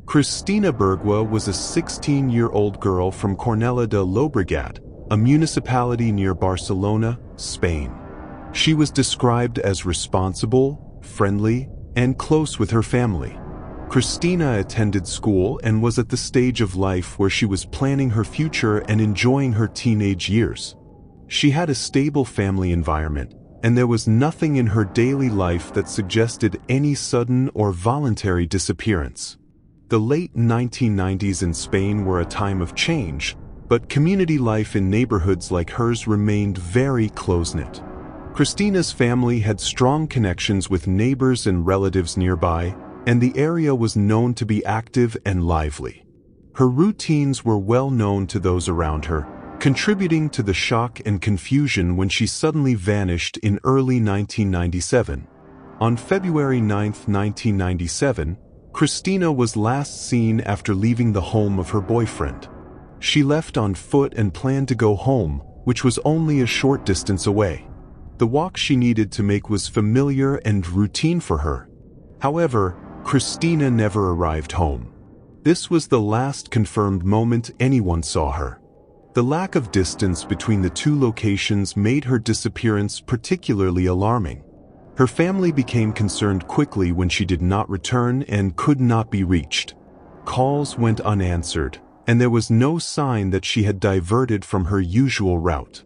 Cristina Bergua was a 16-year-old girl from Cornellà de Llobregat, a municipality near Barcelona, Spain. She was described as responsible, friendly, and close with her family. Cristina attended school and was at the stage of life where she was planning her future and enjoying her teenage years. She had a stable family environment, and there was nothing in her daily life that suggested any sudden or voluntary disappearance. The late 1990s in Spain were a time of change, but community life in neighborhoods like hers remained very close-knit. Cristina's family had strong connections with neighbors and relatives nearby, and the area was known to be active and lively. Her routines were well known to those around her, contributing to the shock and confusion when she suddenly vanished in early 1997. On February 9, 1997, Cristina was last seen after leaving the home of her boyfriend. She left on foot and planned to go home, which was only a short distance away. The walk she needed to make was familiar and routine for her. However, Cristina never arrived home. This was the last confirmed moment anyone saw her. The lack of distance between the two locations made her disappearance particularly alarming. Her family became concerned quickly when she did not return and could not be reached. Calls went unanswered, and there was no sign that she had diverted from her usual route.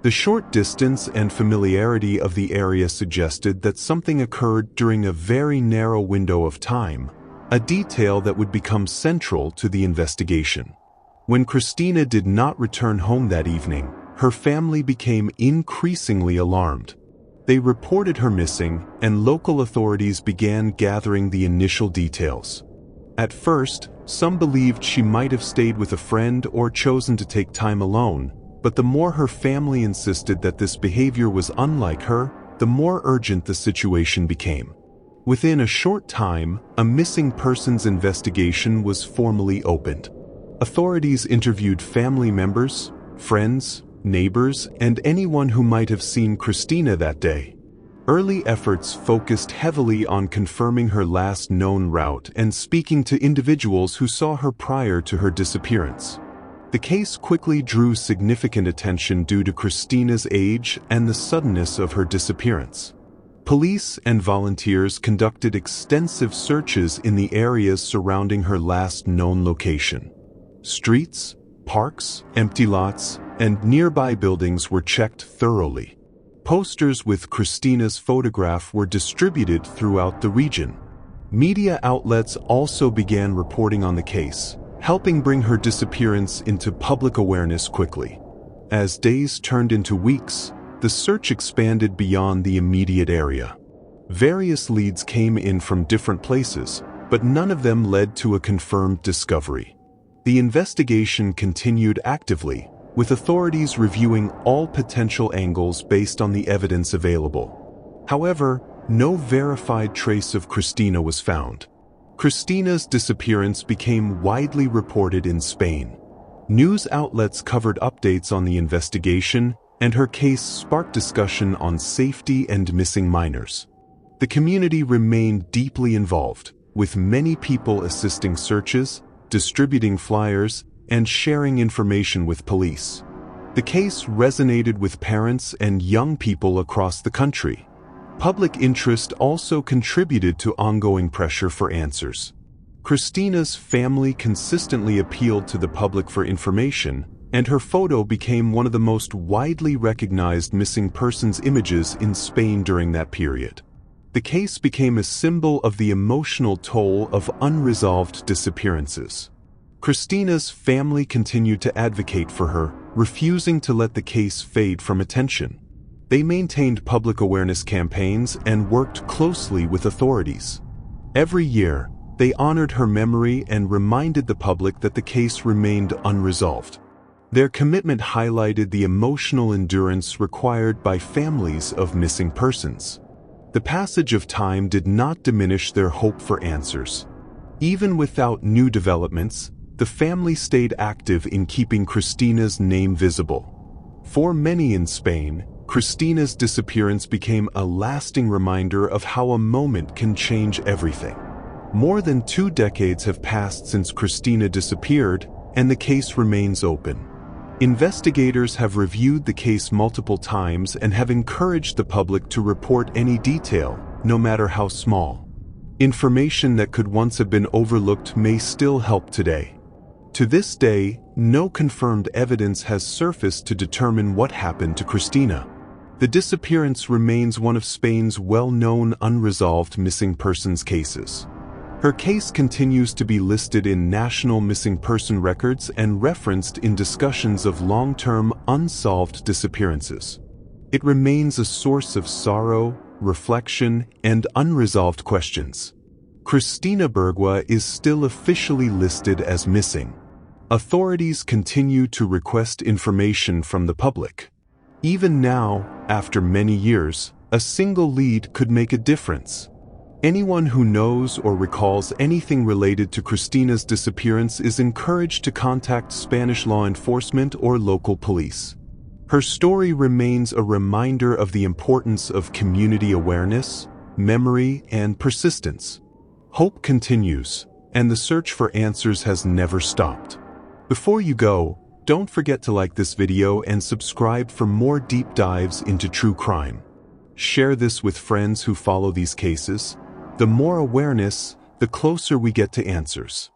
The short distance and familiarity of the area suggested that something occurred during a very narrow window of time, a detail that would become central to the investigation. When Cristina did not return home that evening, her family became increasingly alarmed. They reported her missing, and local authorities began gathering the initial details. At first, some believed she might have stayed with a friend or chosen to take time alone, but the more her family insisted that this behavior was unlike her, the more urgent the situation became. Within a short time, a missing persons investigation was formally opened. Authorities interviewed family members, friends, neighbors, and anyone who might have seen Cristina that day. Early efforts focused heavily on confirming her last known route and speaking to individuals who saw her prior to her disappearance. The case quickly drew significant attention due to Cristina's age and the suddenness of her disappearance. Police and volunteers conducted extensive searches in the areas surrounding her last known location. Streets, parks, empty lots, and nearby buildings were checked thoroughly. Posters with Cristina's photograph were distributed throughout the region. Media outlets also began reporting on the case, helping bring her disappearance into public awareness quickly. As days turned into weeks, the search expanded beyond the immediate area. Various leads came in from different places, but none of them led to a confirmed discovery. The investigation continued actively, with authorities reviewing all potential angles based on the evidence available. However, no verified trace of Cristina was found. Cristina's disappearance became widely reported in Spain. News outlets covered updates on the investigation, and her case sparked discussion on safety and missing minors. The community remained deeply involved, with many people assisting searches, distributing flyers, and sharing information with police. The case resonated with parents and young people across the country. Public interest also contributed to ongoing pressure for answers. Cristina's family consistently appealed to the public for information, and her photo became one of the most widely recognized missing persons images in Spain during that period. The case became a symbol of the emotional toll of unresolved disappearances. Cristina's family continued to advocate for her, refusing to let the case fade from attention. They maintained public awareness campaigns and worked closely with authorities. Every year, they honored her memory and reminded the public that the case remained unresolved. Their commitment highlighted the emotional endurance required by families of missing persons. The passage of time did not diminish their hope for answers. Even without new developments, the family stayed active in keeping Cristina's name visible. For many in Spain, Cristina's disappearance became a lasting reminder of how a moment can change everything. More than 2 decades have passed since Cristina disappeared, and the case remains open. Investigators have reviewed the case multiple times and have encouraged the public to report any detail, no matter how small. Information that could once have been overlooked may still help today. To this day, no confirmed evidence has surfaced to determine what happened to Cristina. The disappearance remains one of Spain's well-known unresolved missing persons cases. Her case continues to be listed in national missing person records and referenced in discussions of long-term unsolved disappearances. It remains a source of sorrow, reflection, and unresolved questions. Cristina Bergua is still officially listed as missing. Authorities continue to request information from the public. Even now, after many years, a single lead could make a difference. Anyone who knows or recalls anything related to Cristina's disappearance is encouraged to contact Spanish law enforcement or local police. Her story remains a reminder of the importance of community awareness, memory, and persistence. Hope continues, and the search for answers has never stopped. Before you go, don't forget to like this video and subscribe for more deep dives into true crime. Share this with friends who follow these cases. The more awareness, the closer we get to answers.